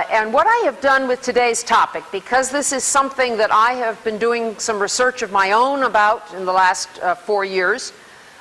And what I have done with today's topic, because this is something that I have been doing some research of my own about in the last 4 years,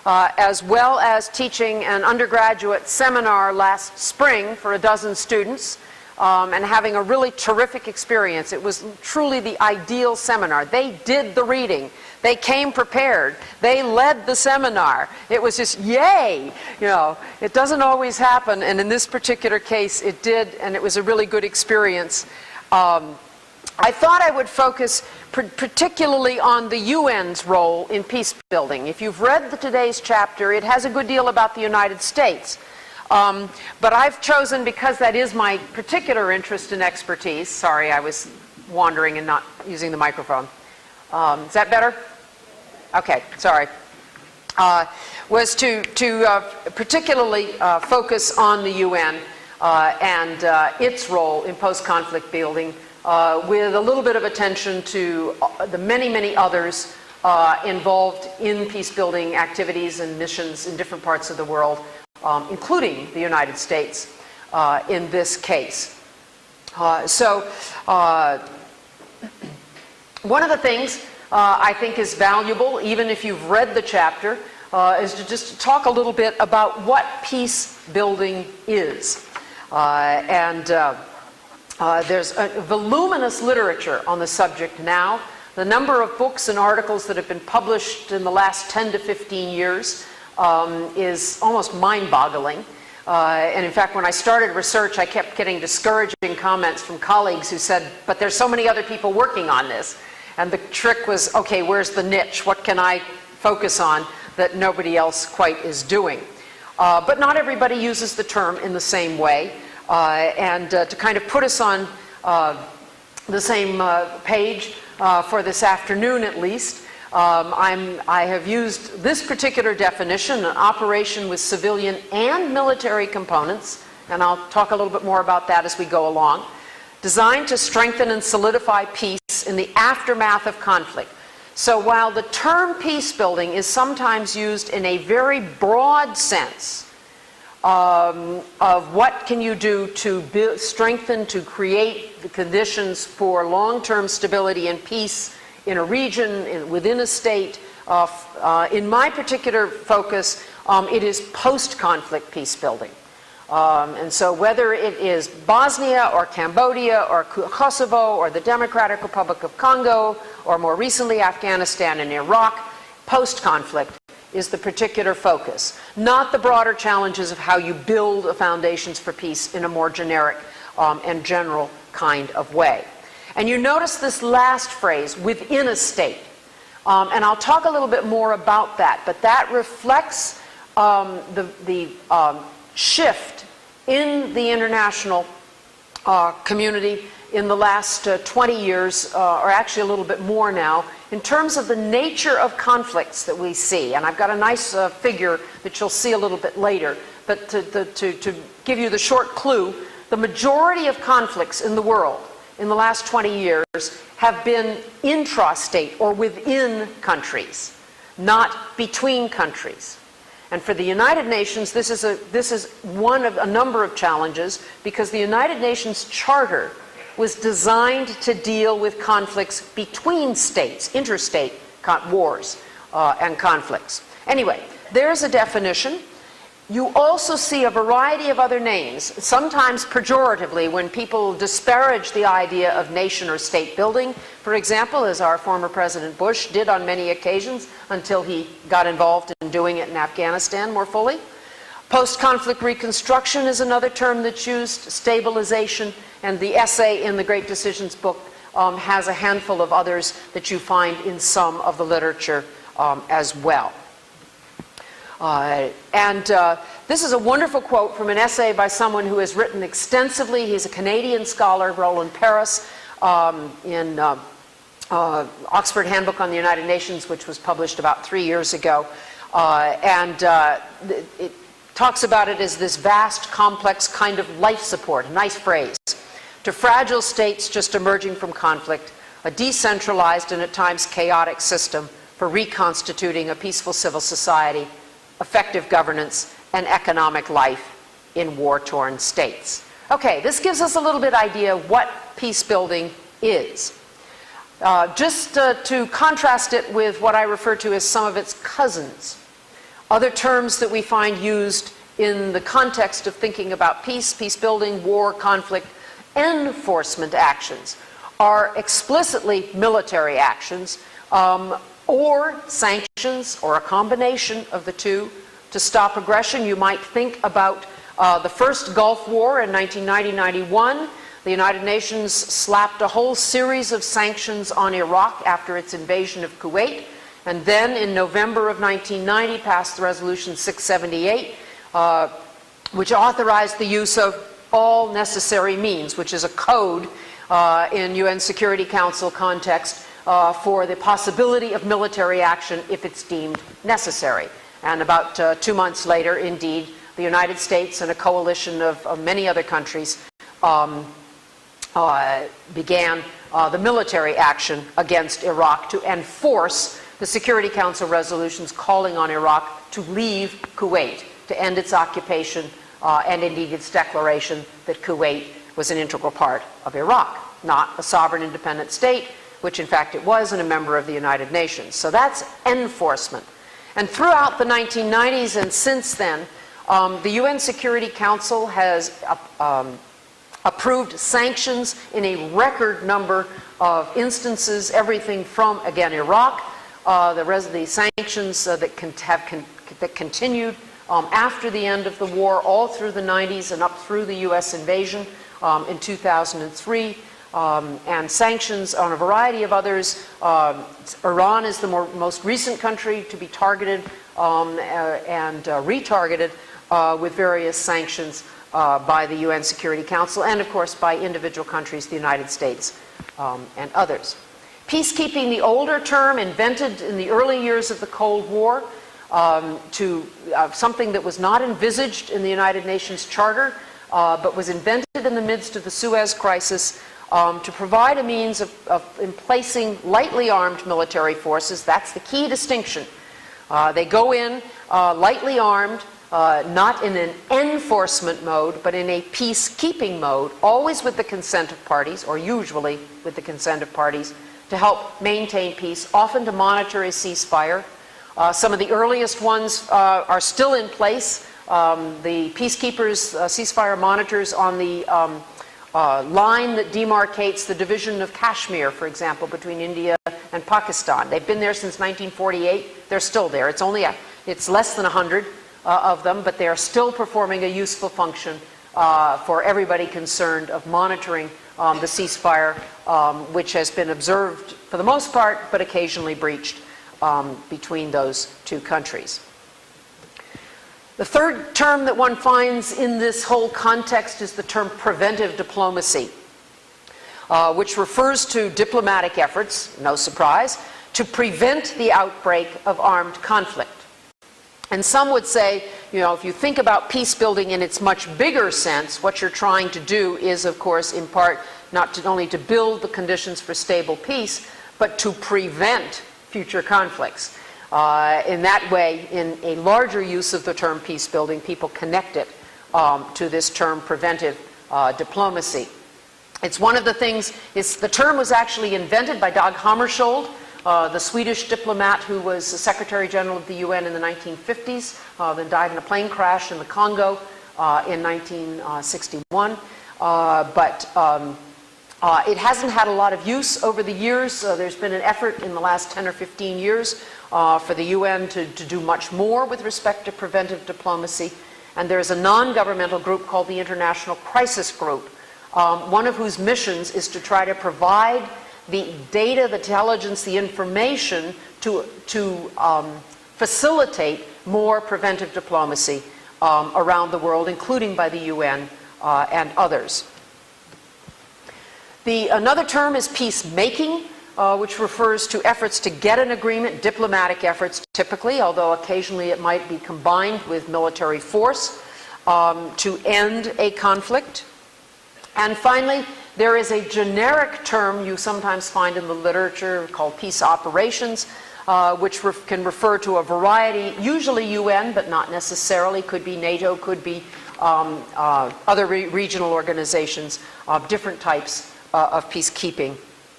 as well as teaching an undergraduate seminar last spring for a dozen students, and having a really terrific experience. It was truly the ideal seminar. They did the reading. They came prepared. They led the seminar. It was just, yay! You know, it doesn't always happen, and in this particular case, it did, and it was a really good experience. I thought I would focus particularly on the UN's role in peace building. If you've read today's chapter, it has a good deal about the United States. But I've chosen, because that is my particular interest and expertise, sorry, I was wandering and not using the microphone. Is that better? Okay, sorry. Was to particularly focus on the UN and its role in post-conflict building, with a little bit of attention to the many, many others involved in peace-building activities and missions in different parts of the world, including the United States in this case. One of the things I think is valuable, even if you've read the chapter, is to just talk a little bit about what peace building is. There's a voluminous literature on the subject now. The number of books and articles that have been published in the last 10 to 15 years is almost mind-boggling. And in fact, when I started research, I kept getting discouraging comments from colleagues who said, but there's so many other people working on this. And the trick was, okay, where's the niche? What can I focus on that nobody else quite is doing? But not everybody uses the term in the same way. To kind of put us on the same page for this afternoon at least, I have used this particular definition, an operation with civilian and military components, and I'll talk a little bit more about that as we go along, designed to strengthen and solidify peace in the aftermath of conflict. So while the term peace building is sometimes used in a very broad sense of what can you do to strengthen, to create the conditions for long-term stability and peace in a region, within a state, in my particular focus, it is post-conflict peace building. And so whether it is Bosnia or Cambodia or Kosovo or the Democratic Republic of Congo or more recently Afghanistan and Iraq, post-conflict is the particular focus, not the broader challenges of how you build foundations for peace in a more generic and general kind of way. And you notice this last phrase, within a state. And I'll talk a little bit more about that, but that reflects the shift in the international community in the last 20 years, or actually a little bit more now, in terms of the nature of conflicts that we see. And I've got a nice figure that you'll see a little bit later, but to give you the short clue, the majority of conflicts in the world in the last 20 years have been intra-state or within countries, not between countries. And for the United Nations, this is one of a number of challenges, because the United Nations Charter was designed to deal with conflicts between states, interstate wars and conflicts. Anyway, there's a definition. You also see a variety of other names, sometimes pejoratively when people disparage the idea of nation or state building, for example, as our former President Bush did on many occasions until he got involved in doing it in Afghanistan more fully. Post-conflict reconstruction is another term that's used, stabilization, and the essay in the Great Decisions book has a handful of others that you find in some of the literature as well. This is a wonderful quote from an essay by someone who has written extensively. He's a Canadian scholar, Roland Paris, in Oxford Handbook on the United Nations, which was published about 3 years ago. It talks about it as this vast, complex kind of life support, a nice phrase, to fragile states just emerging from conflict, a decentralized and at times chaotic system for reconstituting a peaceful civil society, effective governance, and economic life in war-torn states. Okay, this gives us a little bit idea what peace building is. Just to contrast it with what I refer to as some of its cousins. Other terms that we find used in the context of thinking about peace, peace building, war, conflict, enforcement actions are explicitly military actions or sanctions or a combination of the two to stop aggression. You might think about the first Gulf War in 1990-91. The United Nations slapped a whole series of sanctions on Iraq after its invasion of Kuwait, and then in November of 1990 passed the Resolution 678, which authorized the use of all necessary means, which is a code in UN Security Council context for the possibility of military action if it's deemed necessary. And about 2 months later, indeed, the United States and a coalition of many other countries began the military action against Iraq to enforce the Security Council resolutions calling on Iraq to leave Kuwait, to end its occupation, and indeed its declaration that Kuwait was an integral part of Iraq, not a sovereign independent state, which in fact it was, and a member of the United Nations. So that's enforcement. And throughout the 1990s and since then, the UN Security Council has approved sanctions in a record number of instances, everything from, again, Iraq, the sanctions that continued after the end of the war, all through the 90s and up through the U.S. invasion in 2003, and sanctions on a variety of others. Iran is the most recent country to be targeted and retargeted with various sanctions by the UN Security Council and, of course, by individual countries, the United States and others. Peacekeeping, the older term, invented in the early years of the Cold War, something that was not envisaged in the United Nations Charter, but was invented in the midst of the Suez Crisis to provide a means of emplacing lightly armed military forces. That's the key distinction. They go in lightly armed, not in an enforcement mode, but in a peacekeeping mode, always with the consent of parties, or usually with the consent of parties, to help maintain peace, often to monitor a ceasefire. Some of the earliest ones are still in place. The peacekeepers, ceasefire monitors on the line that demarcates the division of Kashmir, for example, between India and Pakistan. They've been there since 1948. They're still there. It's less than 100 of them, but they are still performing a useful function for everybody concerned of monitoring the ceasefire, which has been observed for the most part, but occasionally breached between those two countries. The third term that one finds in this whole context is the term preventive diplomacy, which refers to diplomatic efforts, no surprise, to prevent the outbreak of armed conflict. And some would say, if you think about peace building in its much bigger sense, what you're trying to do is, of course, in part, not only to build the conditions for stable peace, but to prevent future conflicts. In that way, in a larger use of the term peace building, people connect it to this term preventive diplomacy. It's one of the things, the term was actually invented by Dag Hammarskjöld, the Swedish diplomat who was the Secretary General of the UN in the 1950s, then died in a plane crash in the Congo in 1961. It hasn't had a lot of use over the years. There's been an effort in the last 10 or 15 years for the UN to do much more with respect to preventive diplomacy. And there's a non-governmental group called the International Crisis Group, one of whose missions is to try to provide the data, the intelligence, the information to facilitate more preventive diplomacy around the world, including by the UN and others. Another term is peacemaking, which refers to efforts to get an agreement, diplomatic efforts typically, although occasionally it might be combined with military force, to end a conflict. And finally, there is a generic term you sometimes find in the literature called peace operations, which can refer to a variety, usually UN, but not necessarily, could be NATO, could be other regional organizations, different types of peacekeeping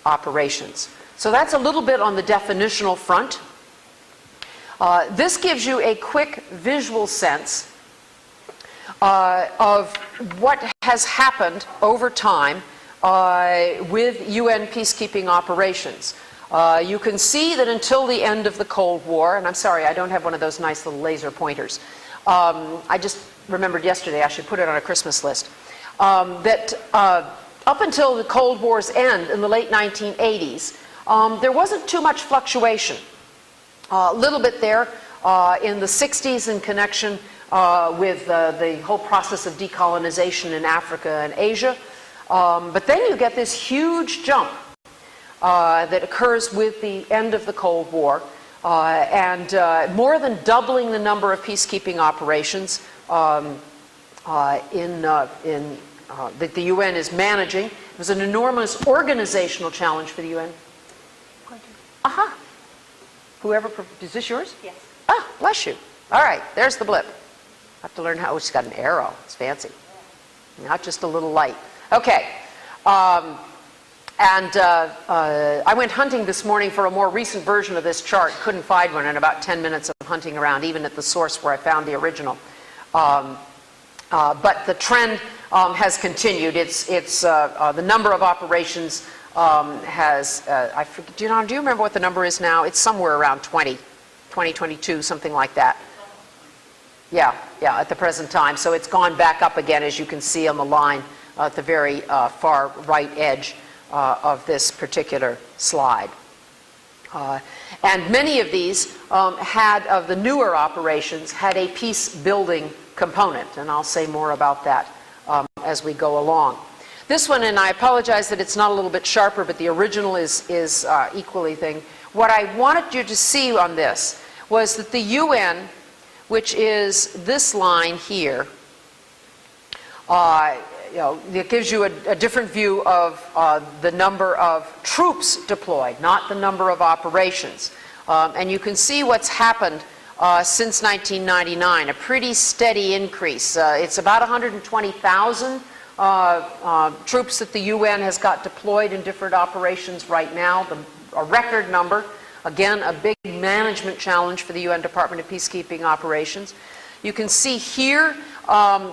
operations. So that's a little bit on the definitional front. This gives you a quick visual sense of what has happened over time with UN peacekeeping operations. You can see that until the end of the Cold War, and I'm sorry, I don't have one of those nice little laser pointers. I just remembered yesterday, I should put it on a Christmas list, that up until the Cold War's end in the late 1980s, there wasn't too much fluctuation. A little bit there in the 60s in connection with the whole process of decolonization in Africa and Asia. But then you get this huge jump that occurs with the end of the Cold War, and more than doubling the number of peacekeeping operations that the UN is managing. It was an enormous organizational challenge for the UN. Aha. Whoever, is this yours? Yes. Ah, bless you. All right, there's the blip. I have to learn how, it's got an arrow. It's fancy. Not just a little light. Okay. I went hunting this morning for a more recent version of this chart. Couldn't find one in about 10 minutes of hunting around, even at the source where I found the original. But the trend has continued. It's the number of operations has, I forget, do you remember what the number is now? It's somewhere around 20, 22, something like that. Yeah, at the present time. So it's gone back up again, as you can see on the line at the very far right edge of this particular slide. And many of these of the newer operations, had a peace-building component, and I'll say more about that as we go along. This one, and I apologize that it's not a little bit sharper, but the original is equally thing. What I wanted you to see on this was that the UN, which is this line here, it gives you a different view of the number of troops deployed, not the number of operations. And you can see what's happened since 1999, a pretty steady increase. It's about 120,000 troops that the UN has got deployed in different operations right now, a record number. Again, a big management challenge for the UN Department of Peacekeeping Operations. You can see here,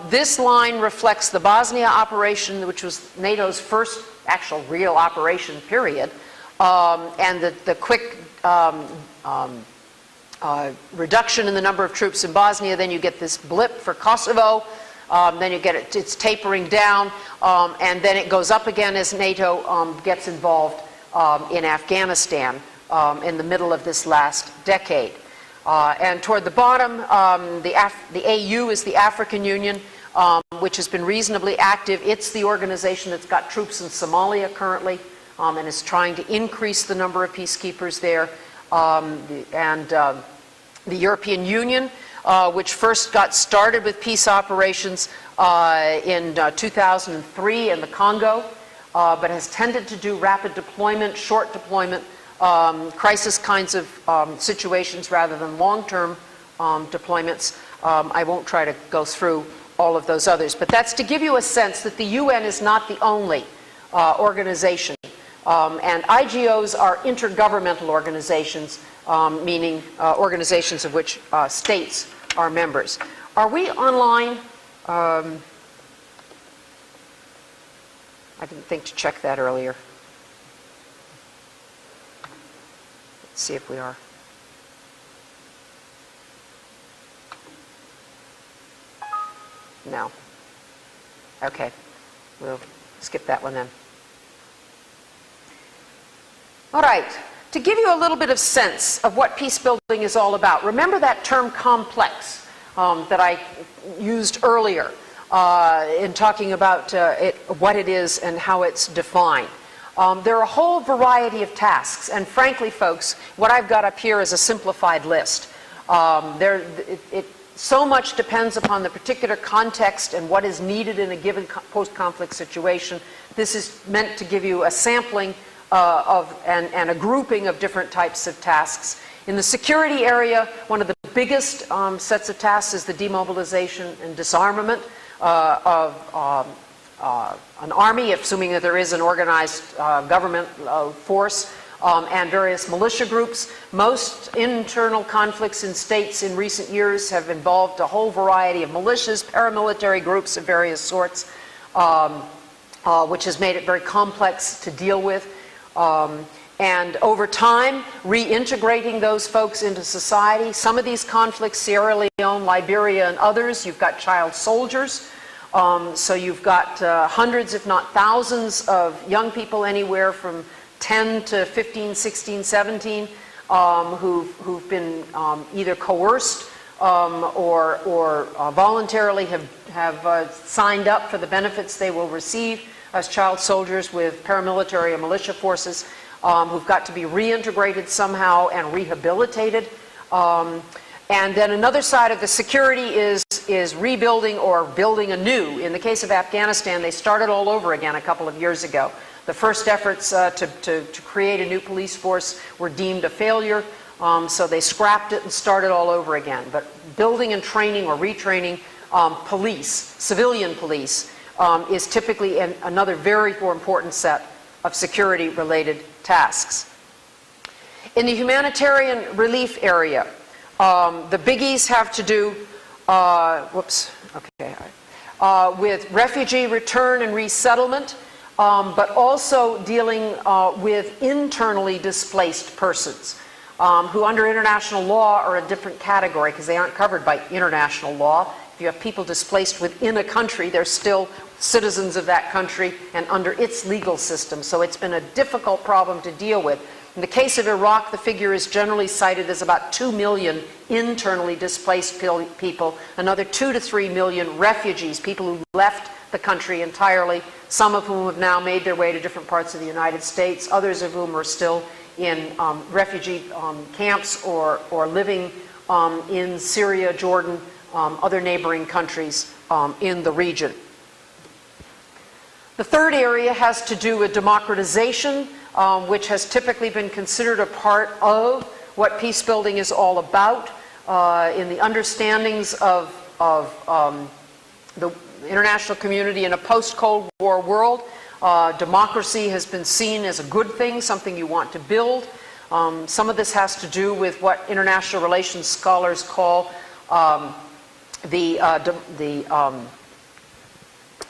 this line reflects the Bosnia operation, which was NATO's first actual real operation, period, and the quick reduction in the number of troops in Bosnia. Then you get this blip for Kosovo. Then you get it's tapering down, and then it goes up again as NATO gets involved in Afghanistan in the middle of this last decade. And toward the bottom, the AU is the African Union, which has been reasonably active. It's the organization that's got troops in Somalia currently, and is trying to increase the number of peacekeepers there. The European Union, which first got started with peace operations in 2003 in the Congo, but has tended to do rapid deployment, short deployment, crisis kinds of situations rather than long-term deployments. I won't try to go through all of those others, but that's to give you a sense that the UN is not the only organization. And IGOs are intergovernmental organizations, meaning organizations of which states are members. Are we online? I didn't think to check that earlier. Let's see if we are. No. Okay. We'll skip that one then. All right. To give you a little bit of sense of what peace building is all about, remember that term complex that I used earlier in talking about what it is and how it's defined. There are a whole variety of tasks, and frankly, folks, what I've got up here is a simplified list. So much depends upon the particular context and what is needed in a given post-conflict situation. This is meant to give you a sampling and a grouping of different types of tasks. In the security area, one of the biggest sets of tasks is the demobilization and disarmament. of an army, assuming that there is an organized government force, and various militia groups. Most internal conflicts in states in recent years have involved a whole variety of militias, paramilitary groups of various sorts, which has made it very complex to deal with. And over time, reintegrating those folks into society. Some of these conflicts, Sierra Leone, Liberia, and others, you've got child soldiers. So you've got hundreds, if not thousands, of young people anywhere from 10 to 15, 16, 17 who've been either coerced or voluntarily have signed up for the benefits they will receive as child soldiers with paramilitary and militia forces, who've got to be reintegrated somehow and rehabilitated. And then another side of the security is rebuilding or building anew. In the case of Afghanistan, they started all over again a couple of years ago. The first efforts to create a new police force were deemed a failure, so they scrapped it and started all over again. But building and training or retraining police, civilian police, is typically another very important set of security-related tasks. In the humanitarian relief area, the biggies have to do with refugee return and resettlement, but also dealing with internally displaced persons who under international law are a different category because they aren't covered by international law. If you have people displaced within a country, they're still citizens of that country and under its legal system. So it's been a difficult problem to deal with. In the case of Iraq, the figure is generally cited as about 2 million internally displaced people, another 2 to 3 million refugees, people who left the country entirely, some of whom have now made their way to different parts of the United States, others of whom are still in refugee camps or living in Syria, Jordan, other neighboring countries in the region. The third area has to do with democratization, which has typically been considered a part of what peace building is all about. In the understandings of the international community in a post-Cold War world, democracy has been seen as a good thing, something you want to build. Some of this has to do with what international relations scholars call the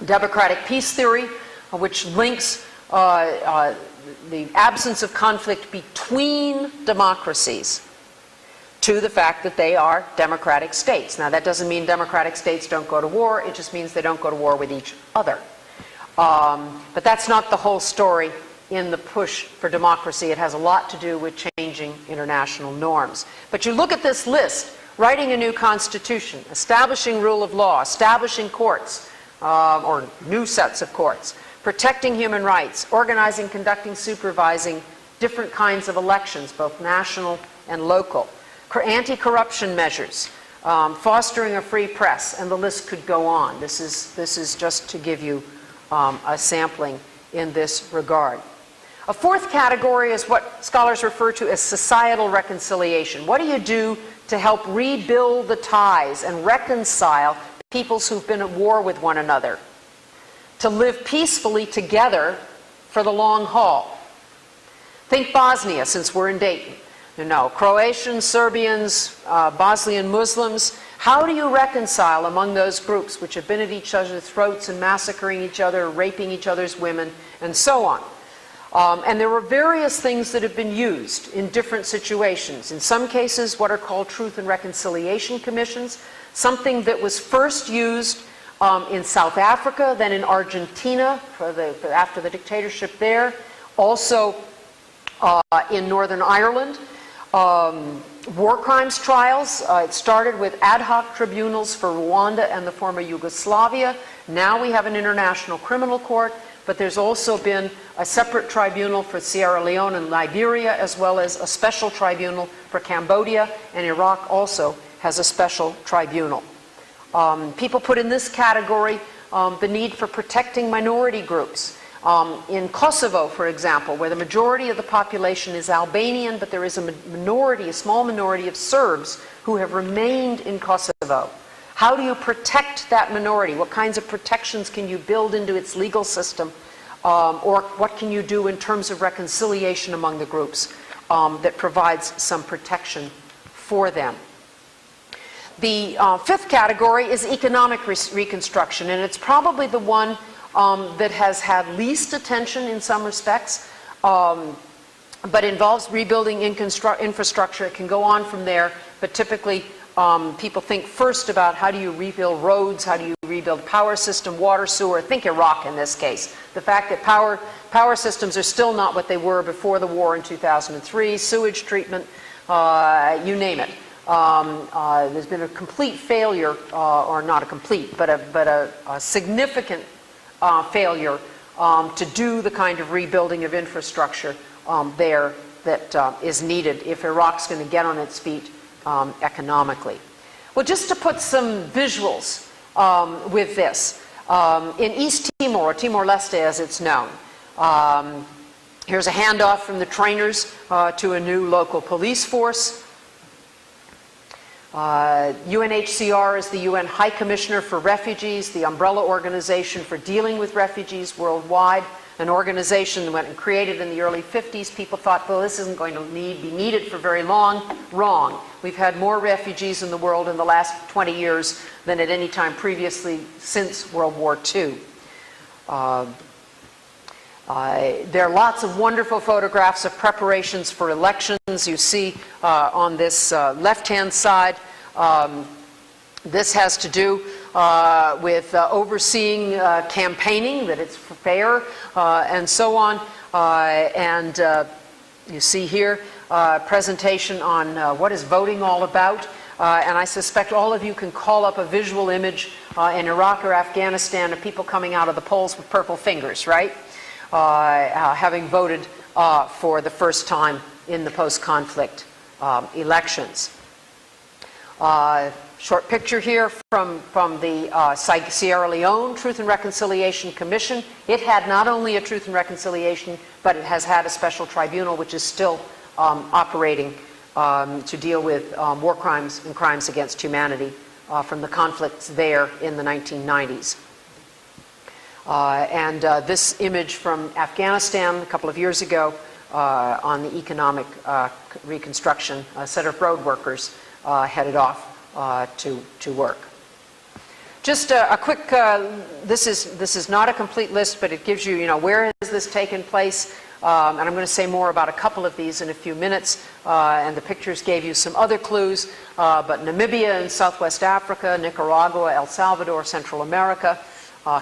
democratic peace theory, which links the absence of conflict between democracies to the fact that they are democratic states. Now, that doesn't mean democratic states don't go to war. It just means they don't go to war with each other. But that's not the whole story in the push for democracy. It has a lot to do with changing international norms. But you look at this list: writing a new constitution, establishing rule of law, establishing courts, or new sets of courts, protecting human rights, organizing, conducting, supervising different kinds of elections, both national and local, anti-corruption measures, fostering a free press, and the list could go on. This is just to give you a sampling in this regard. A fourth category is what scholars refer to as societal reconciliation. What do you do to help rebuild the ties and reconcile peoples who've been at war with one another, to live peacefully together for the long haul? Think Bosnia, since we're in Dayton. You know, Croatians, Serbians, Bosnian Muslims. How do you reconcile among those groups which have been at each other's throats and massacring each other, raping each other's women, and so on? And there were various things that have been used in different situations. In some cases, what are called Truth and Reconciliation Commissions, something that was first used in South Africa, then in Argentina after the dictatorship there, also in Northern Ireland. War crimes trials. It started with ad hoc tribunals for Rwanda and the former Yugoslavia. Now we have an international criminal court, but there's also been a separate tribunal for Sierra Leone and Liberia, as well as a special tribunal for Cambodia, and Iraq also has a special tribunal. People put in this category the need for protecting minority groups. In Kosovo, for example, where the majority of the population is Albanian, but there is a small minority of Serbs who have remained in Kosovo. How do you protect that minority? What kinds of protections can you build into its legal system? Or what can you do in terms of reconciliation among the groups that provides some protection for them? The fifth category is economic reconstruction, and it's probably the one that has had least attention in some respects, but involves rebuilding infrastructure. It can go on from there, but typically people think first about how do you rebuild roads, how do you rebuild power system, water, sewer. Think Iraq in this case. The fact that power systems are still not what they were before the war in 2003, sewage treatment, you name it. There's been a complete failure, or not a complete, but a significant failure to do the kind of rebuilding of infrastructure there that is needed if Iraq's going to get on its feet economically. Well, just to put some visuals with this, in East Timor, or Timor-Leste as it's known, here's a handoff from the trainers to a new local police force. UNHCR is the UN High Commissioner for Refugees, the umbrella organization for dealing with refugees worldwide, an organization that went created in the early 50s. People thought, well, this isn't going to be needed for very long. Wrong. We've had more refugees in the world in the last 20 years than at any time previously since World War II. There are lots of wonderful photographs of preparations for elections. You see on this left-hand side, this has to do with overseeing campaigning, that it's fair, and so on. You see here a presentation on what is voting all about. And I suspect all of you can call up a visual image in Iraq or Afghanistan of people coming out of the polls with purple fingers, right? Having voted for the first time in the post-conflict elections. Short picture here from the Sierra Leone Truth and Reconciliation Commission. It had not only a Truth and Reconciliation, but it has had a special tribunal which is still operating to deal with war crimes and crimes against humanity from the conflicts there in the 1990s. This image from Afghanistan a couple of years ago on the economic reconstruction, a set of road workers headed off to work. Just a quick, this is not a complete list, but it gives you, where has this taken place? And I'm going to say more about a couple of these in a few minutes. And the pictures gave you some other clues. But Namibia in Southwest Africa, Nicaragua, El Salvador, Central America,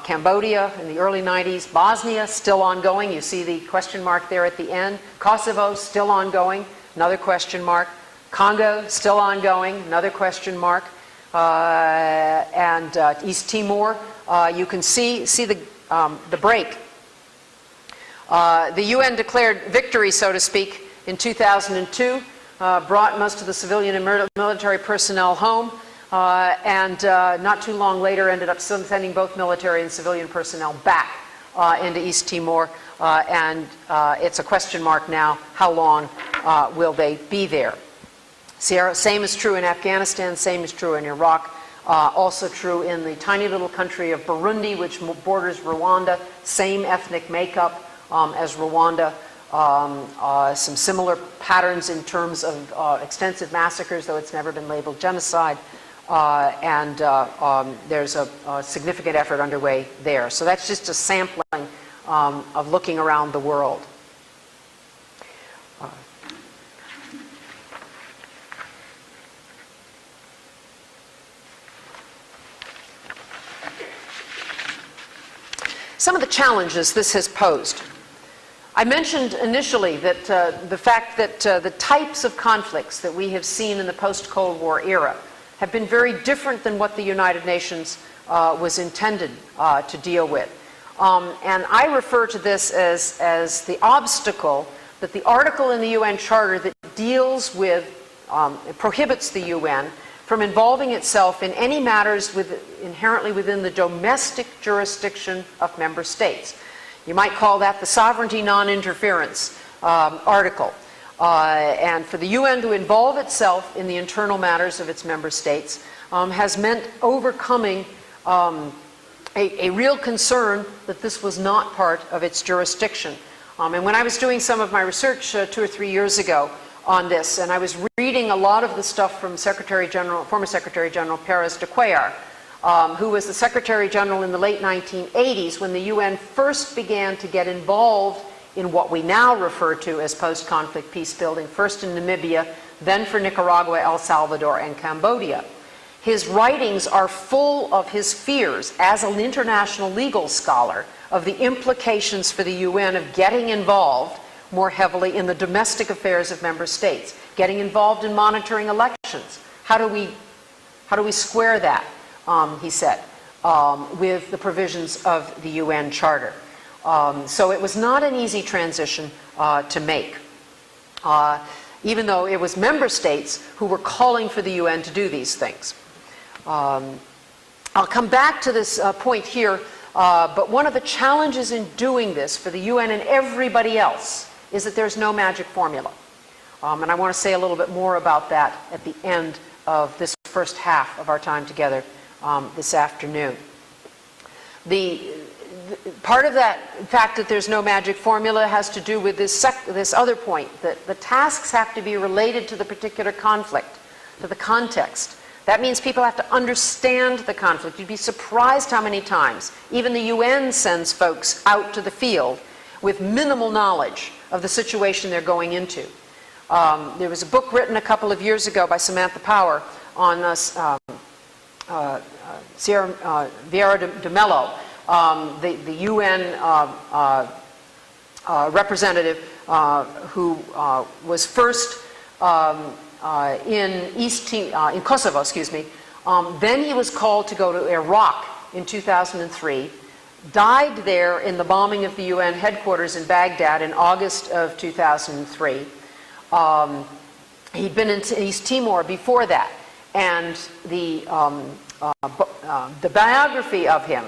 Cambodia in the early 90s, Bosnia still ongoing. You see the question mark there at the end. Kosovo still ongoing, another question mark. Congo still ongoing, another question mark. And East Timor, you can see the break. The UN declared victory, so to speak, in 2002, brought most of the civilian and military personnel home, and not too long later ended up sending both military and civilian personnel back into East Timor, and it's a question mark now, how long will they be there? Same is true in Afghanistan, same is true in Iraq, also true in the tiny little country of Burundi, which borders Rwanda, same ethnic makeup as Rwanda, some similar patterns in terms of extensive massacres, though it's never been labeled genocide, and there's a significant effort underway there. So that's just a sampling of looking around the world. Some of the challenges this has posed. I mentioned initially that the fact that the types of conflicts that we have seen in the post-Cold War era have been very different than what the United Nations was intended to deal with. And I refer to this as the obstacle that the article in the UN Charter that deals with, prohibits the UN from involving itself in any matters inherently within the domestic jurisdiction of member states. You might call that the sovereignty non-interference article. And for the UN to involve itself in the internal matters of its member states has meant overcoming a real concern that this was not part of its jurisdiction. And when I was doing some of my research 2 or 3 years ago on this, and I was reading a lot of the stuff from former Secretary General Pérez de Cuellar, who was the Secretary General in the late 1980s when the UN first began to get involved in what we now refer to as post-conflict peace building, first in Namibia, then for Nicaragua, El Salvador, and Cambodia. His writings are full of his fears as an international legal scholar of the implications for the UN of getting involved more heavily in the domestic affairs of member states, getting involved in monitoring elections. How do we square that, he said, with the provisions of the UN Charter? So it was not an easy transition to make, even though it was member states who were calling for the UN to do these things. I'll come back to this point here, but one of the challenges in doing this for the UN and everybody else is that there's no magic formula. And I want to say a little bit more about that at the end of this first half of our time together this afternoon. Part of that fact that there's no magic formula has to do with this other point, that the tasks have to be related to the particular conflict, to the context. That means people have to understand the conflict. You'd be surprised how many times even the UN sends folks out to the field with minimal knowledge of the situation they're going into. There was a book written a couple of years ago by Samantha Power on Vieira de Mello, the UN representative who was first in Kosovo, excuse me. Then he was called to go to Iraq in 2003, died there in the bombing of the UN headquarters in Baghdad in August of 2003. He'd been in East Timor before that, and the biography of him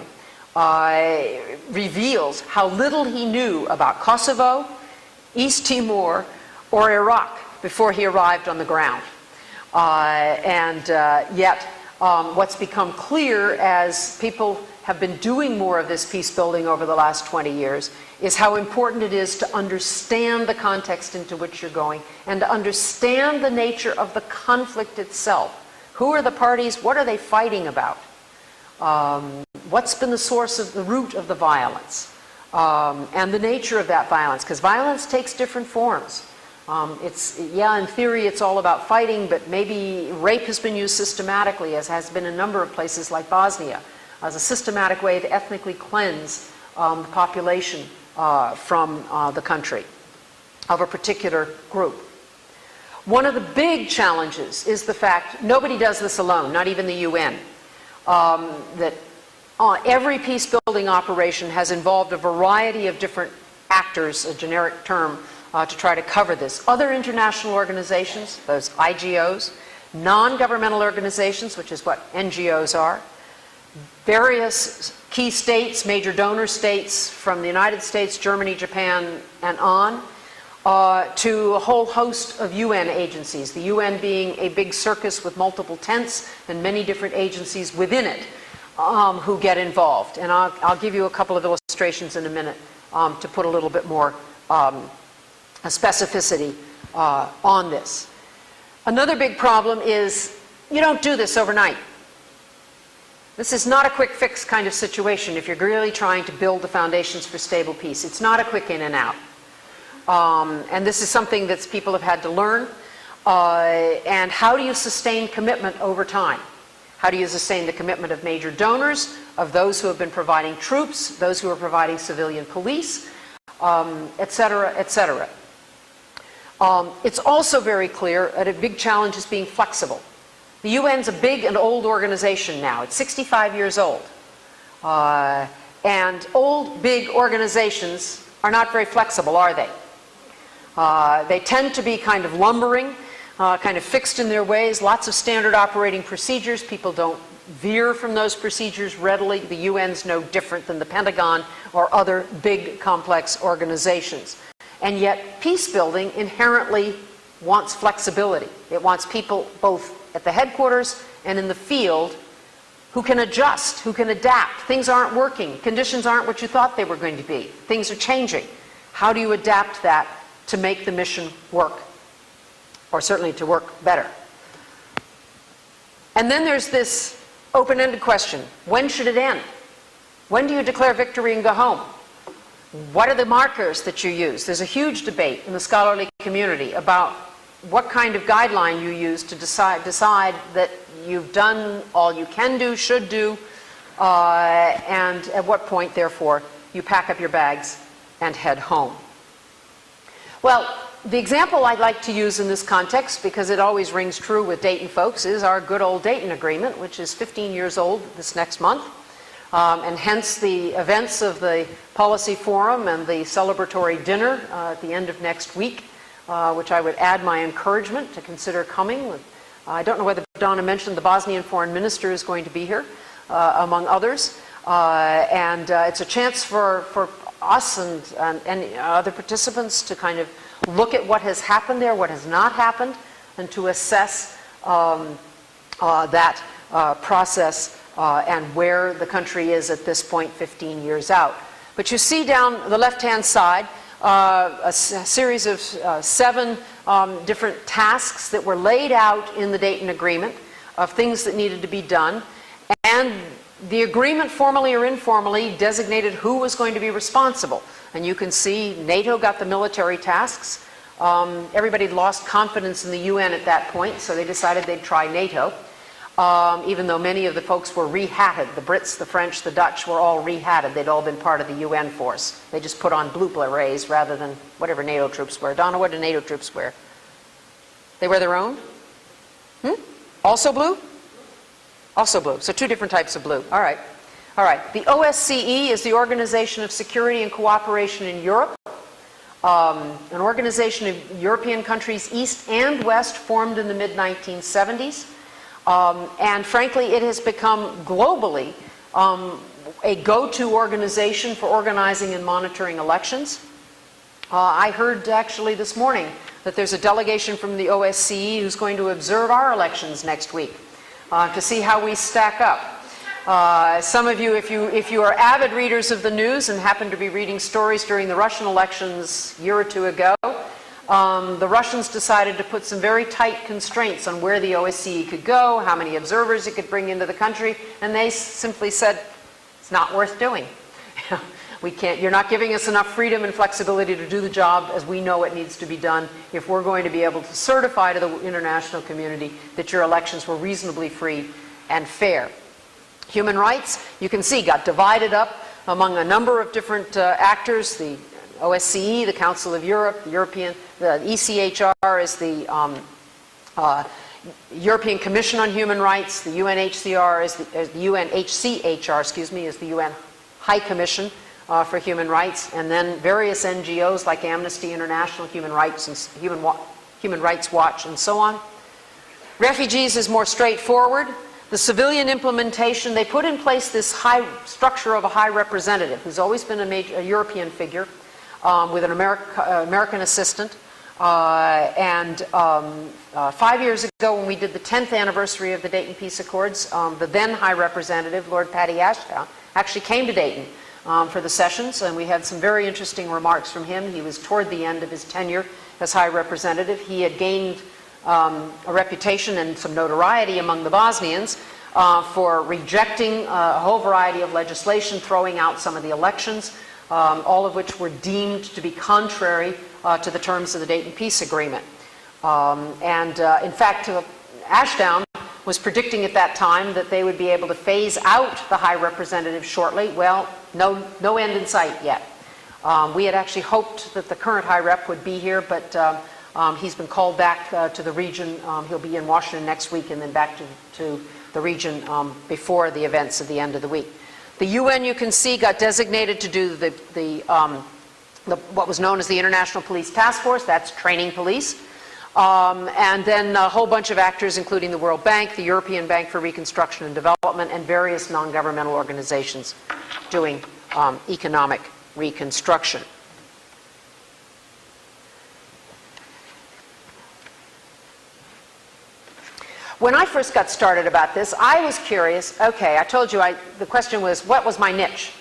reveals how little he knew about Kosovo, East Timor, or Iraq before he arrived on the ground. Yet what's become clear as people have been doing more of this peace building over the last 20 years is how important it is to understand the context into which you're going and to understand the nature of the conflict itself. Who are the parties? What are they fighting about? What's been the source of the root of the violence? And the nature of that violence, because violence takes different forms. In theory it's all about fighting, but maybe rape has been used systematically, as has been in a number of places like Bosnia, as a systematic way to ethnically cleanse the population from the country of a particular group. One of the big challenges is the fact nobody does this alone, not even the UN. That every peace-building operation has involved a variety of different actors, a generic term, to try to cover this. Other international organizations, those IGOs, non-governmental organizations, which is what NGOs are, various key states, major donor states from the United States, Germany, Japan, and on, to a whole host of UN agencies, the UN being a big circus with multiple tents and many different agencies within it who get involved. And I'll give you a couple of illustrations in a minute to put a little bit more specificity on this. Another big problem is you don't do this overnight. This is not a quick fix kind of situation if you're really trying to build the foundations for stable peace. It's not a quick in and out. And this is something that people have had to learn. And how do you sustain commitment over time? How do you sustain the commitment of major donors, of those who have been providing troops, those who are providing civilian police, et cetera, et cetera. It's also very clear that a big challenge is being flexible. The UN's a big and old organization now. It's 65 years old. And old, big organizations are not very flexible, are they? They tend to be kind of lumbering, kind of fixed in their ways, lots of standard operating procedures. People don't veer from those procedures readily. The UN's no different than the Pentagon or other big, complex organizations. And yet, peace building inherently wants flexibility. It wants people both at the headquarters and in the field who can adjust, who can adapt. Things aren't working. Conditions aren't what you thought they were going to be. Things are changing. How do you adapt that to make the mission work, or certainly to work better? And then there's this open-ended question. When should it end? When do you declare victory and go home? What are the markers that you use? There's a huge debate in the scholarly community about what kind of guideline you use to decide that you've done all you can do, should do, and at what point, therefore, you pack up your bags and head home. Well, the example I'd like to use in this context, because it always rings true with Dayton folks, is our good old Dayton Agreement, which is 15 years old this next month. And hence the events of the Policy Forum and the celebratory dinner at the end of next week, which I would add my encouragement to consider coming. I don't know whether Donna mentioned the Bosnian Foreign Minister is going to be here, among others. And it's a chance for us and other participants to kind of look at what has happened there, what has not happened, and to assess that process and where the country is at this point 15 years out. But you see down the left-hand side a series of 7 different tasks that were laid out in the Dayton Agreement of things that needed to be done, and the agreement, formally or informally, designated who was going to be responsible. And you can see NATO got the military tasks. Everybody lost confidence in the UN at that point, so they decided they'd try NATO. Even though many of the folks were rehatted. The Brits, the French, the Dutch were all rehatted. They'd all been part of the UN force. They just put on blue berets rather than whatever NATO troops wear. Donna, what do NATO troops wear? They wear their own? Also blue? Also blue. So 2 different types of blue. All right. All right. The OSCE is the Organization of Security and Cooperation in Europe. An organization of European countries, East and West, formed in the mid-1970s. And frankly, it has become globally a go-to organization for organizing and monitoring elections. I heard actually this morning that there's a delegation from the OSCE who's going to observe our elections next week to see how we stack up. Some of you, if you are avid readers of the news and happen to be reading stories during the Russian elections a year or 2 ago, the Russians decided to put some very tight constraints on where the OSCE could go, how many observers it could bring into the country, and they simply said, it's not worth doing. You're not giving us enough freedom and flexibility to do the job as we know it needs to be done if we're going to be able to certify to the international community that your elections were reasonably free and fair. Human rights, you can see, got divided up among a number of different actors. The OSCE, the Council of Europe, the ECHR is the European Commission on Human Rights, the UNHCR is the UNHCHR, excuse me, is the UN High Commission for Human Rights, and then various NGOs like Amnesty International, Human Rights Watch, and so on. Refugees is more straightforward. The civilian implementation, they put in place this high structure of a high representative who's always been a European figure with an American assistant. 5 years ago, when we did the 10th anniversary of the Dayton Peace Accords, the then High Representative, Lord Paddy Ashdown, actually came to Dayton for the sessions, and we had some very interesting remarks from him. He was toward the end of his tenure as High Representative. He had gained a reputation and some notoriety among the Bosnians for rejecting a whole variety of legislation, throwing out some of the elections, all of which were deemed to be contrary to the terms of the Dayton Peace Agreement. In fact, Ashdown was predicting at that time that they would be able to phase out the High Representative shortly. Well, no end in sight yet. We had actually hoped that the current High Rep would be here, but he's been called back to the region. He'll be in Washington next week and then back to the region before the events of the end of the week. The UN, you can see, got designated to do what was known as the International Police Task Force. That's training police. And then a whole bunch of actors, including the World Bank, the European Bank for Reconstruction and Development, and various non-governmental organizations doing economic reconstruction. When I first got started about this, I was curious. Okay, I told you the question was, what was my niche?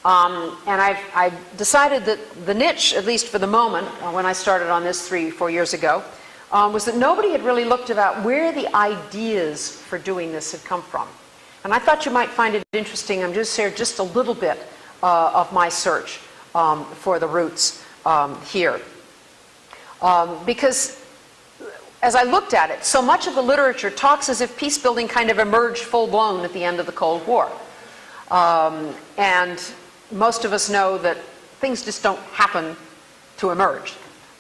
And I decided that the niche, at least for the moment, when I started on this 3-4 years ago, was that nobody had really looked about where the ideas for doing this had come from. And I thought you might find it interesting. I'm just share just a little bit of my search for the roots here. Because as I looked at it, so much of the literature talks as if peace building kind of emerged full-blown at the end of the Cold War. And most of us know that things just don't happen to emerge.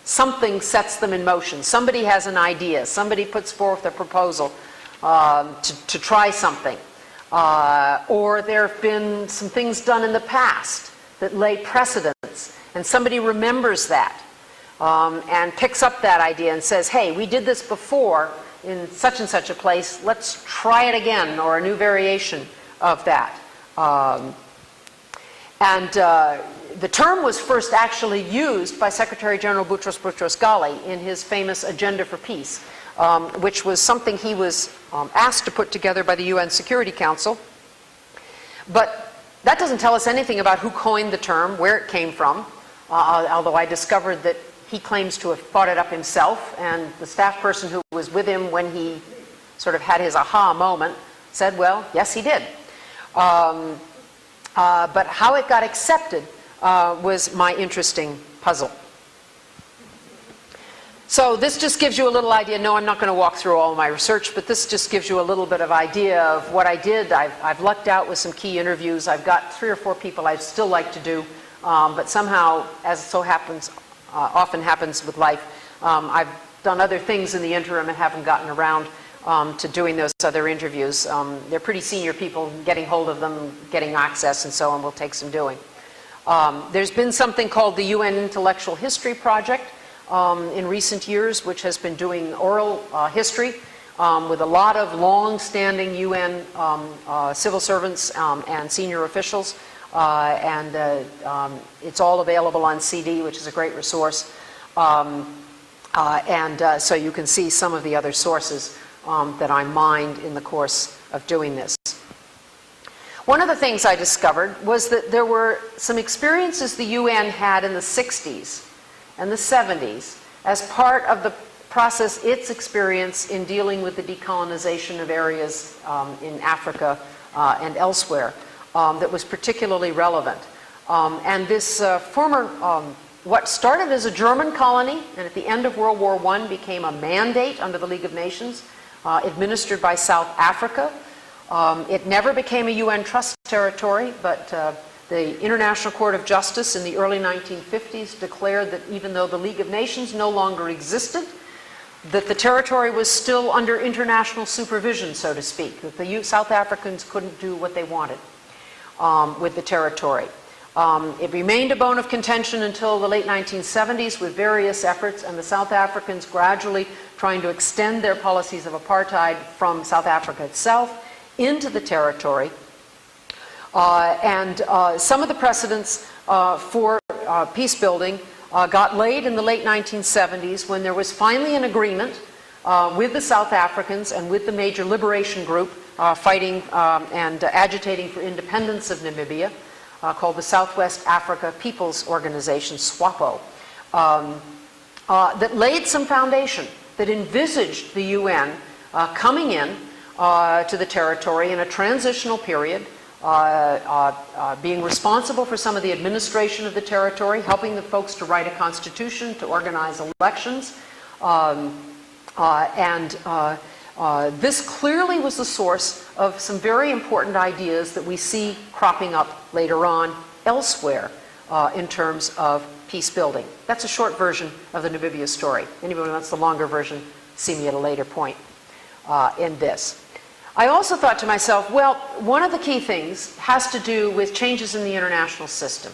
Something sets them in motion. Somebody has an idea. Somebody puts forth a proposal to try something. Or there have been some things done in the past that lay precedents, and somebody remembers that and picks up that idea and says, hey, we did this before in such and such a place, let's try it again, or a new variation of that. The term was first actually used by Secretary General Boutros Boutros-Ghali in his famous Agenda for Peace, which was something he was asked to put together by the UN Security Council. But that doesn't tell us anything about who coined the term, where it came from, although I discovered that he claims to have thought it up himself, and the staff person who was with him when he sort of had his aha moment said, well, yes, he did. But how it got accepted was my interesting puzzle. So this just gives you a little idea. No, I'm not going to walk through all of my research, but this just gives you a little bit of idea of what I did. I've lucked out with some key interviews. I've got 3 or 4 people I'd still like to do, but somehow, as so happens, often happens with life, I've done other things in the interim and haven't gotten around to doing those other interviews. They're pretty senior people. Getting hold of them, getting access, and so on will take some doing. There's been something called the UN Intellectual History Project in recent years, which has been doing oral history with a lot of long-standing UN civil servants and senior officials. It's all available on CD, which is a great resource. So you can see some of the other sources that I mined in the course of doing this. One of the things I discovered was that there were some experiences the UN had in the 60s and the 70s as part of the process, its experience in dealing with the decolonization of areas in Africa and elsewhere that was particularly relevant. And this former, what started as a German colony and at the end of World War I became a mandate under the League of Nations administered by South Africa. It never became a UN trust territory, but the International Court of Justice in the early 1950s declared that even though the League of Nations no longer existed, that the territory was still under international supervision, so to speak, that the South Africans couldn't do what they wanted with the territory. It remained a bone of contention until the late 1970s with various efforts, and the South Africans gradually trying to extend their policies of apartheid from South Africa itself into the territory. Some of the precedents for peace building got laid in the late 1970s when there was finally an agreement with the South Africans and with the major liberation group fighting and agitating for independence of Namibia, called the Southwest Africa People's Organization, SWAPO, that laid some foundation, that envisaged the UN coming in to the territory in a transitional period, being responsible for some of the administration of the territory, helping the folks to write a constitution, to organize elections. This clearly was the source of some very important ideas that we see cropping up later on elsewhere in terms of peace building. That's a short version of the Namibia story. Anybody who wants the longer version, see me at a later point in this. I also thought to myself, well, one of the key things has to do with changes in the international system.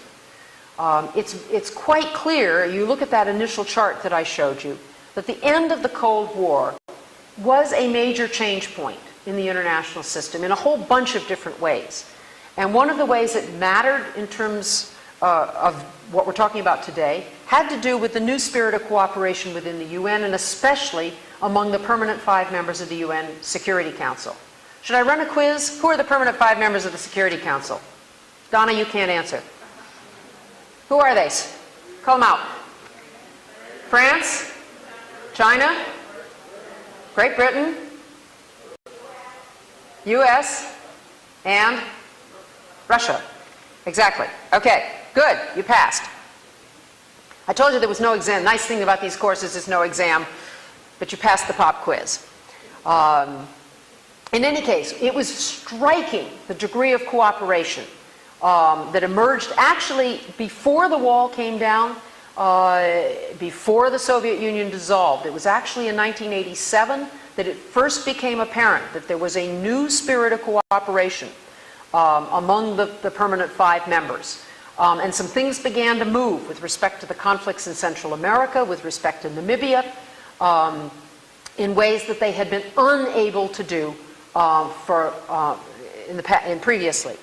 It's quite clear, you look at that initial chart that I showed you, that the end of the Cold War was a major change point in the international system in a whole bunch of different ways. And one of the ways it mattered in terms of what we're talking about today had to do with the new spirit of cooperation within the UN, and especially among the permanent 5 members of the UN Security Council. Should I run a quiz? Who are the permanent 5 members of the Security Council? Donna, you can't answer. Who are they? Call them out. France, China, Great Britain, US, and Russia. Exactly. Okay, good. You passed. I told you there was no exam. Nice thing about these courses is no exam, but you passed the pop quiz. In any case, it was striking the degree of cooperation that emerged actually before the wall came down, before the Soviet Union dissolved. It was actually in 1987 that it first became apparent that there was a new spirit of cooperation among the permanent 5 members. And some things began to move with respect to the conflicts in Central America, with respect to Namibia, in ways that they had been unable to do previously.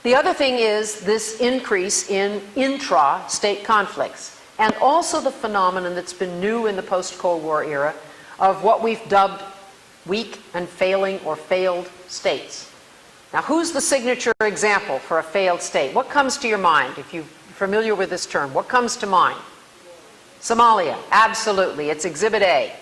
The other thing is this increase in intra-state conflicts, and also the phenomenon that's been new in the post-Cold War era of what we've dubbed weak and failing or failed states. Now, who's the signature example for a failed state? What comes to your mind if you're familiar with this term? What comes to mind? Somalia, absolutely. It's Exhibit A.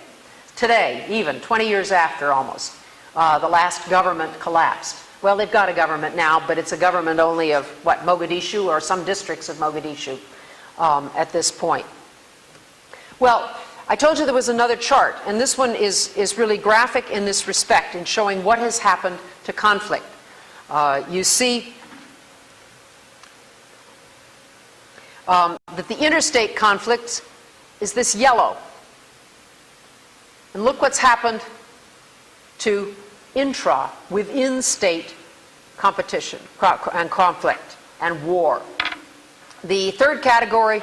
Today, even 20 years after almost, the last government collapsed. Well, they've got a government now, but it's a government only of, what, Mogadishu or some districts of Mogadishu at this point. Well, I told you there was another chart, and this one is really graphic in this respect in showing what has happened to conflict. You see that the interstate conflict is this yellow. And look what's happened to within state competition and conflict and war. The third category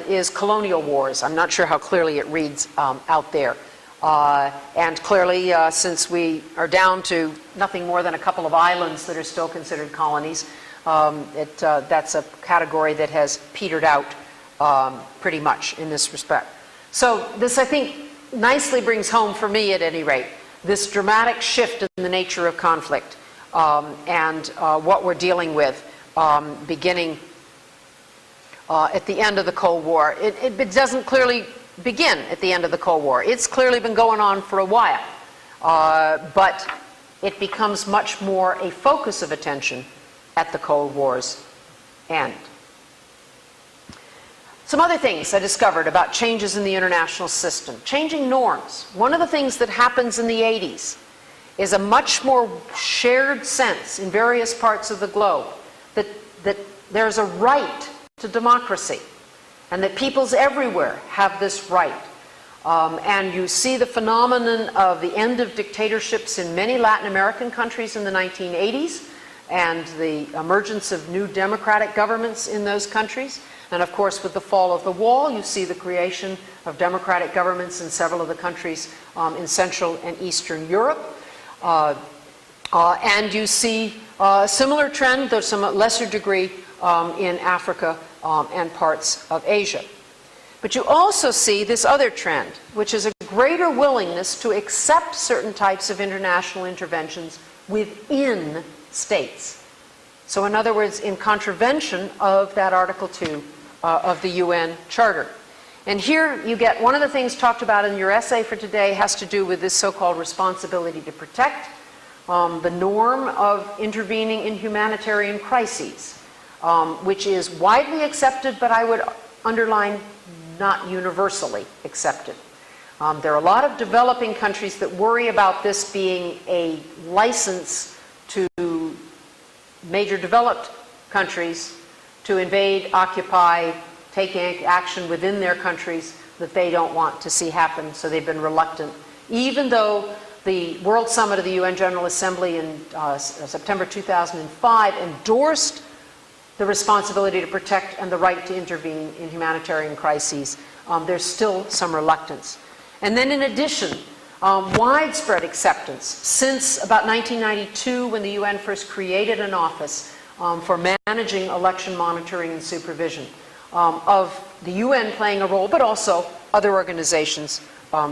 is colonial wars. I'm not sure how clearly it reads out there. And clearly, since we are down to nothing more than a couple of islands that are still considered colonies, that's a category that has petered out pretty much in this respect. So this, I think, nicely brings home, for me at any rate, this dramatic shift in the nature of conflict and what we're dealing with beginning at the end of the Cold War. It doesn't clearly begin at the end of the Cold War. It's clearly been going on for a while, but it becomes much more a focus of attention at the Cold War's end. Some other things I discovered about changes in the international system. Changing norms. One of the things that happens in the 80s is a much more shared sense in various parts of the globe that there's a right to democracy and that peoples everywhere have this right. And you see the phenomenon of the end of dictatorships in many Latin American countries in the 1980s and the emergence of new democratic governments in those countries. And of course, with the fall of the wall, you see the creation of democratic governments in several of the countries in Central and Eastern Europe. And you see a similar trend, though somewhat lesser degree, in Africa and parts of Asia. But you also see this other trend, which is a greater willingness to accept certain types of international interventions within states. So in other words, in contravention of that Article 2 of the UN Charter. And here you get one of the things talked about in your essay for today has to do with this so-called responsibility to protect, the norm of intervening in humanitarian crises, which is widely accepted, but I would underline not universally accepted. There are a lot of developing countries that worry about this being a license to major developed countries to invade, occupy, take action within their countries that they don't want to see happen, so they've been reluctant. Even though the World Summit of the UN General Assembly in September 2005 endorsed the responsibility to protect and the right to intervene in humanitarian crises, there's still some reluctance. And then in addition, widespread acceptance since about 1992 when the UN first created an office for managing election monitoring and supervision. of the UN playing a role, but also other organizations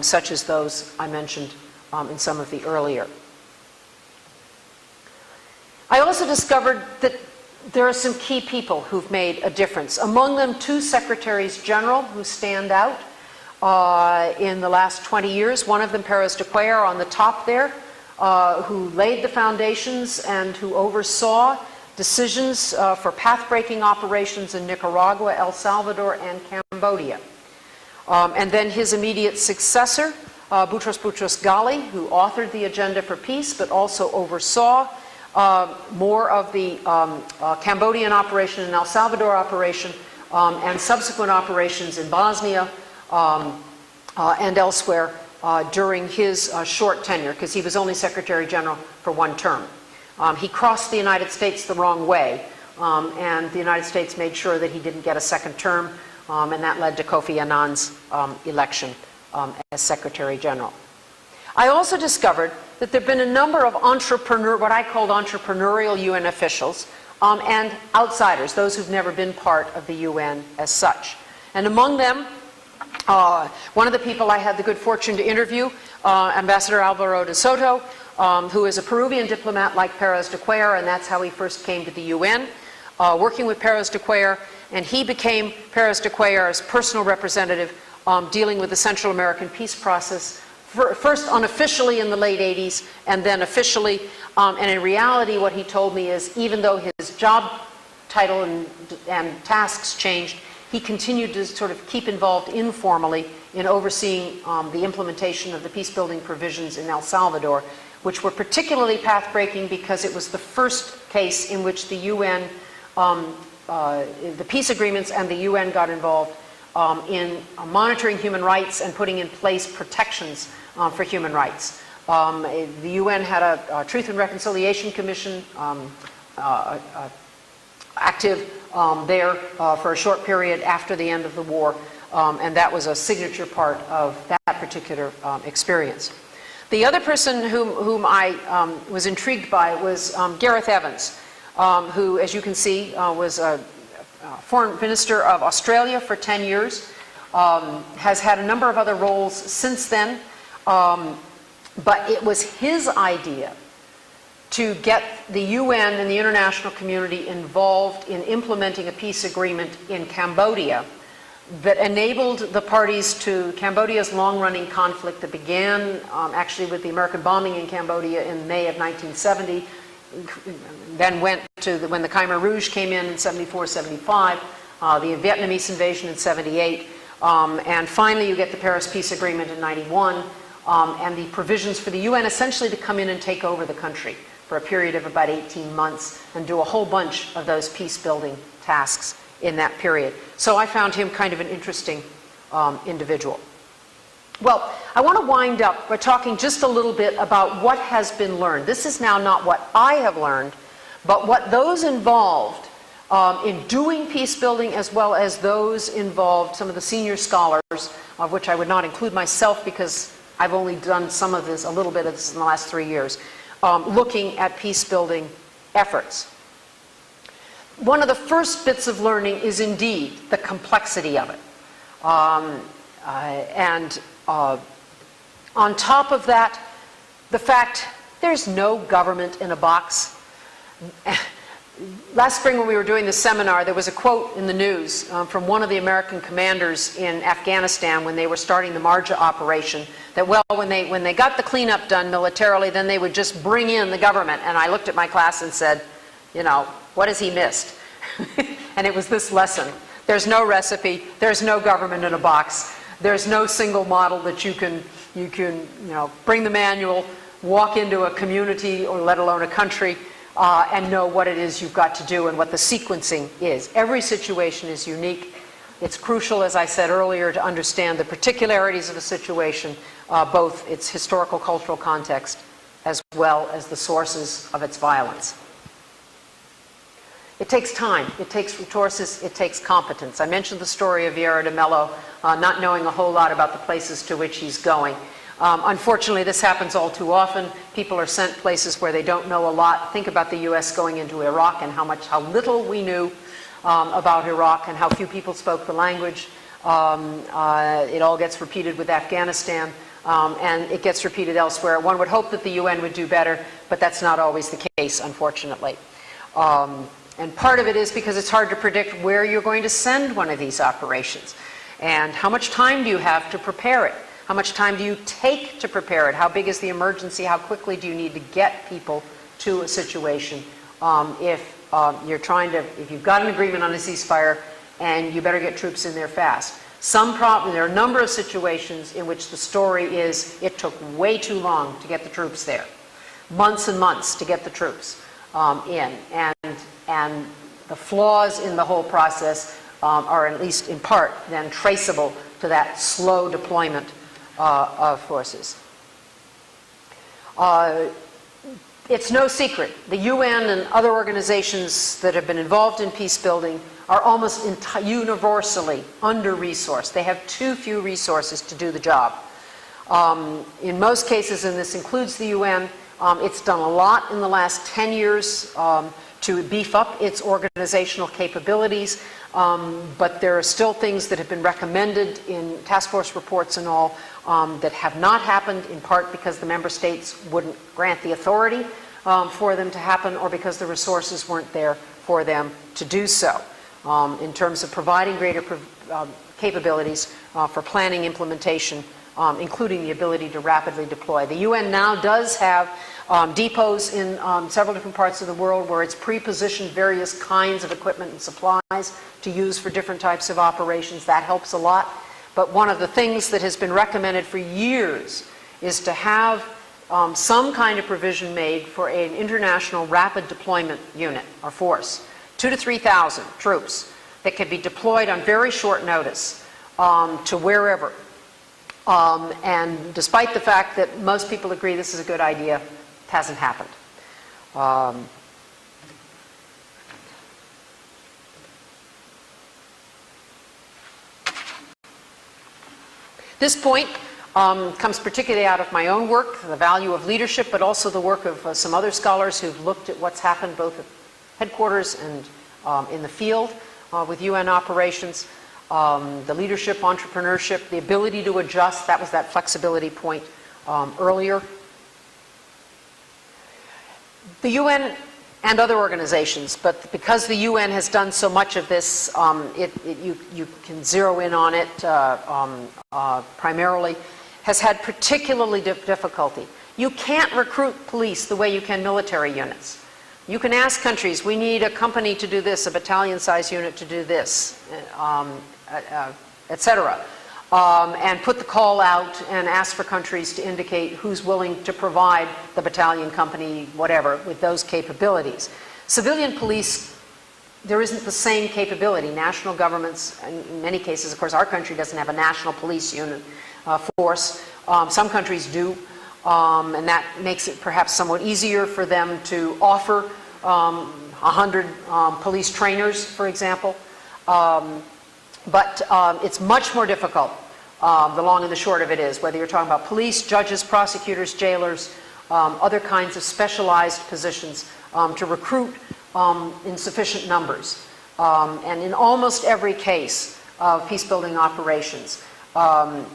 such as those I mentioned in some of the earlier. I also discovered that there are some key people who've made a difference. Among them, 2 secretaries general who stand out in the last 20 years. One of them, Pérez de Cuellar, on the top there, who laid the foundations and who oversaw decisions for path-breaking operations in Nicaragua, El Salvador, and Cambodia. And then his immediate successor, Boutros Boutros-Ghali, who authored the Agenda for Peace, but also oversaw more of the Cambodian operation and El Salvador operation and subsequent operations in Bosnia and elsewhere during his short tenure, because he was only Secretary General for 1 term. He crossed the United States the wrong way, and the United States made sure that he didn't get a 2nd term, and that led to Kofi Annan's election as Secretary General. I also discovered that there have been a number of what I called entrepreneurial UN officials and outsiders, those who've never been part of the UN as such. And among them, one of the people I had the good fortune to interview, Ambassador Alvaro de Soto, who is a Peruvian diplomat like Pérez de Cuellar, and that's how he first came to the UN, working with Pérez de Cuellar, and he became Pérez de Cuellar's personal representative dealing with the Central American peace process, first unofficially in the late 80s, and then officially. And in reality, what he told me is, even though his job title and tasks changed, he continued to sort of keep involved informally in overseeing the implementation of the peace-building provisions in El Salvador, which were particularly path-breaking because it was the first case in which the UN, the peace agreements and the UN got involved in monitoring human rights and putting in place protections for human rights. The UN had a Truth and Reconciliation Commission active there for a short period after the end of the war, and that was a signature part of that particular experience. The other person whom I was intrigued by was Gareth Evans, who, as you can see, was a Foreign Minister of Australia for 10 years, has had a number of other roles since then, but it was his idea to get the UN and the international community involved in implementing a peace agreement in Cambodia that enabled the parties to Cambodia's long-running conflict that began actually with the American bombing in Cambodia in May of 1970, then went to when the Khmer Rouge came in 74, 75, the Vietnamese invasion in 78, and finally you get the Paris Peace Agreement in 91, and the provisions for the UN essentially to come in and take over the country for a period of about 18 months and do a whole bunch of those peace-building tasks in that period. So I found him kind of an interesting individual. Well, I want to wind up by talking just a little bit about what has been learned. This is now not what I have learned, but what those involved in doing peace building, as well as those involved, some of the senior scholars, of which I would not include myself because I've only done some of this, a little bit of this in the last 3 years, looking at peace building efforts. One of the first bits of learning is indeed the complexity of it. On top of that, the fact there's no government in a box. Last spring when we were doing the seminar, there was a quote in the news from one of the American commanders in Afghanistan when they were starting the Marja operation, that, well, when they got the cleanup done militarily, then they would just bring in the government. And I looked at my class and said, you know, what has he missed? And it was this lesson. There's no recipe. There's no government in a box. There's no single model that you can bring the manual, walk into a community or let alone a country, and know what it is you've got to do and what the sequencing is. Every situation is unique. It's crucial, as I said earlier, to understand the particularities of a situation, both its historical, cultural context, as well as the sources of its violence. It takes time, it takes resources, it takes competence. I mentioned the story of Vieira de Mello not knowing a whole lot about the places to which he's going. Unfortunately, this happens all too often. People are sent places where they don't know a lot. Think about the U.S. going into Iraq and how little we knew about Iraq and how few people spoke the language. It all gets repeated with Afghanistan, and it gets repeated elsewhere. One would hope that the UN would do better, but that's not always the case, unfortunately. And part of it is because it's hard to predict where you're going to send one of these operations. And how much time do you have to prepare it? How much time do you take to prepare it? How big is the emergency? How quickly do you need to get people to a situation if you've got an agreement on a ceasefire and you better get troops in there fast? There are a number of situations in which the story is it took way too long to get the troops there. Months and months to get the troops in. And the flaws in the whole process are, at least in part, then traceable to that slow deployment of forces. It's no secret. The UN and other organizations that have been involved in peace building are almost universally under-resourced. They have too few resources to do the job. In most cases, and this includes the UN, it's done a lot in the last 10 years to beef up its organizational capabilities, but there are still things that have been recommended in task force reports and all that have not happened, in part because the member states wouldn't grant the authority for them to happen, or because the resources weren't there for them to do so, in terms of providing greater capabilities for planning, implementation, including the ability to rapidly deploy. The UN now does have depots in several different parts of the world where it's pre-positioned various kinds of equipment and supplies to use for different types of operations. That helps a lot. But one of the things that has been recommended for years is to have some kind of provision made for an international rapid deployment unit or force, 2,000 to 3,000 troops that could be deployed on very short notice to wherever. And despite the fact that most people agree this is a good idea, it hasn't happened. This point comes particularly out of my own work, the value of leadership, but also the work of some other scholars who've looked at what's happened both at headquarters and in the field with UN operations. The leadership, entrepreneurship, the ability to adjust, that was that flexibility point earlier. The UN and other organizations, but because the UN has done so much of this, you can zero in on it primarily, has had particularly difficulty. You can't recruit police the way you can military units. You can ask countries, we need a company to do this, a battalion-sized unit to do this, etc. And put the call out and ask for countries to indicate who's willing to provide the battalion, company, whatever, with those capabilities. Civilian police, there isn't the same capability. National governments, in many cases, of course, our country doesn't have a national police unit force. Some countries do, and that makes it perhaps somewhat easier for them to offer 100 police trainers, for example. But it's much more difficult, the long and the short of it is, whether you're talking about police, judges, prosecutors, jailers, other kinds of specialized positions, to recruit in sufficient numbers. And in almost every case of peace-building operations,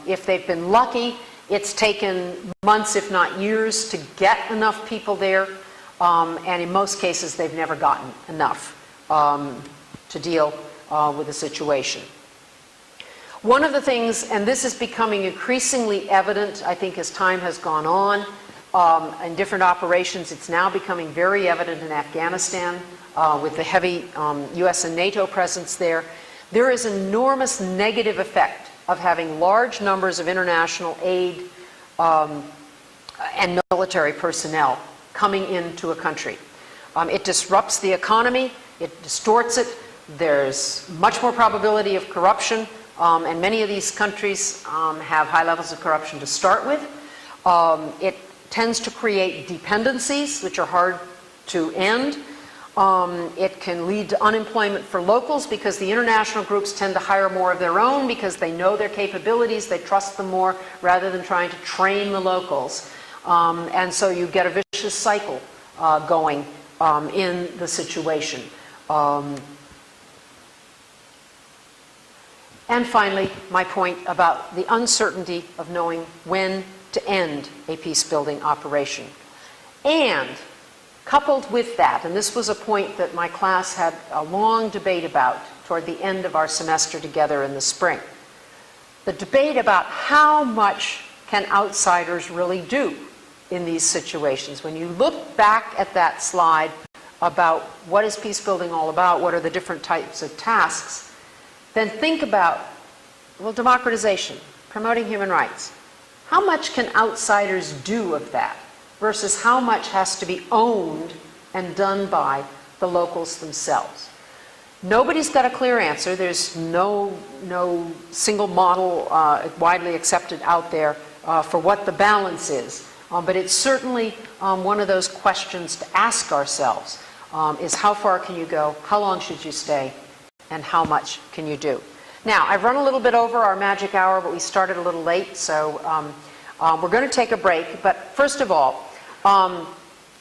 if they've been lucky, it's taken months, if not years, to get enough people there. And in most cases, they've never gotten enough to deal with the situation. One of the things, and this is becoming increasingly evident, I think, as time has gone on, in different operations, it's now becoming very evident in Afghanistan with the heavy US and NATO presence there. There is an enormous negative effect of having large numbers of international aid and military personnel coming into a country. It disrupts the economy, it distorts it, there's much more probability of corruption, and many of these countries have high levels of corruption to start with. It tends to create dependencies, which are hard to end. It can lead to unemployment for locals because the international groups tend to hire more of their own because they know their capabilities, they trust them more, rather than trying to train the locals. And so you get a vicious cycle going in the situation. And finally, my point about the uncertainty of knowing when to end a peace-building operation. And coupled with that, and this was a point that my class had a long debate about toward the end of our semester together in the spring, the debate about how much can outsiders really do in these situations. When you look back at that slide about what is peace building all about, what are the different types of tasks, then think about, well, democratization, promoting human rights. How much can outsiders do of that versus how much has to be owned and done by the locals themselves? Nobody's got a clear answer. There's no single model widely accepted out there for what the balance is. But it's certainly one of those questions to ask ourselves, is how far can you go, how long should you stay, and how much can you do? Now, I've run a little bit over our magic hour, but we started a little late, so we're going to take a break. But first of all,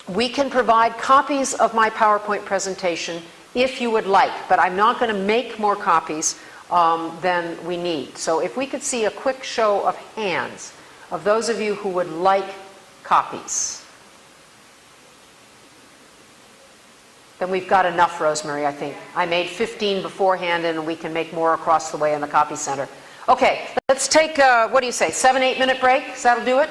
we can provide copies of my PowerPoint presentation if you would like, but I'm not going to make more copies than we need. So if we could see a quick show of hands of those of you who would like copies. Then we've got enough, Rosemary, I think. I made 15 beforehand, and we can make more across the way in the copy center. Okay, let's take, what do you say, 7-8 minute break? That'll do it?